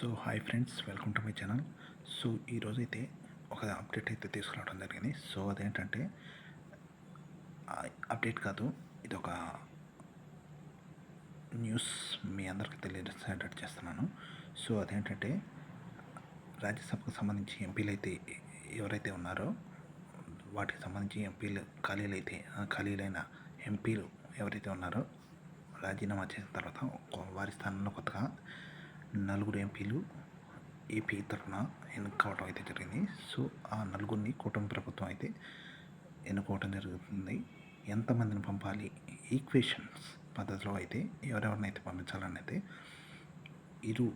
So hi friends, welcome to my channel. So ఈరోజైతే ఒక update అయితే తీసుకురావడం జరిగింది. సో అదేంటంటే అప్డేట్ కాదు, ఇది ఒక న్యూస్ మీ అందరికీ తెలియజేసేటట్టు చేస్తున్నాను. సో అదేంటంటే రాజ్యసభకు సంబంధించి ఎంపీలు అయితే ఎవరైతే ఉన్నారో వాటికి సంబంధించి ఎంపీలు ఖాళీలైన ఎంపీలు ఎవరైతే ఉన్నారో రాజీనామా చేసిన తర్వాత వారి స్థానంలో కొత్తగా 4 ఎంపీలు ఏపీ తరఫున ఎన్నుకోవడం అయితే జరిగింది. సో ఆ 4 కూటమి ప్రభుత్వం అయితే ఎన్నుకోవడం జరుగుతుంది. ఎంతమందిని పంపాలి, ఈక్వేషన్స్ పద్ధతిలో అయితే ఎవరెవరినైతే పంపించాలని అయితే ఇరు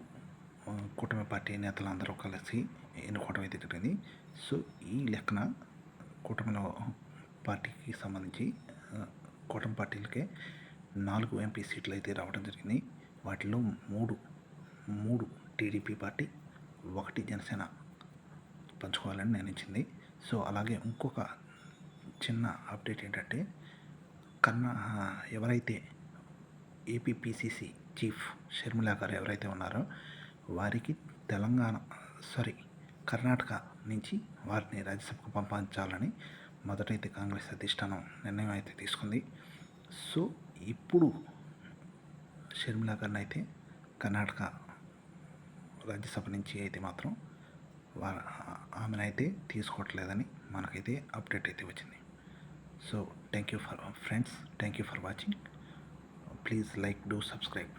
కూటమి పార్టీ నేతలందరూ కలిసి ఎన్నుకోవడం అయితే జరిగింది. సో ఈ లెక్కన కూటమిలో పార్టీకి సంబంధించి కూటమి పార్టీలకే 4 ఎంపీ సీట్లు అయితే రావడం జరిగింది. వాటిలో మూడు టీడీపీ పార్టీ, 1 జనసేన పంచుకోవాలని నిర్ణయించింది. సో అలాగే ఇంకొక చిన్న అప్డేట్ ఏంటంటే ఎవరైతే ఏపీపీసీసీ చీఫ్ షర్మిల గారు ఎవరైతే ఉన్నారో వారికి కర్ణాటక నుంచి వారిని రాజ్యసభకు పంపించాలని మొదటైతే కాంగ్రెస్ అధిష్టానం నిర్ణయం అయితే తీసుకుంది. సో ఇప్పుడు షర్మిల గారిని అయితే కర్ణాటక రాజ్యసభ నుంచి అయితే మాత్రం ఆమెనైతే తీసుకోవట్లేదని మనకైతే అప్డేట్ అయితే వచ్చింది. So thank you for friends, thank you for watching. Please like, do subscribe.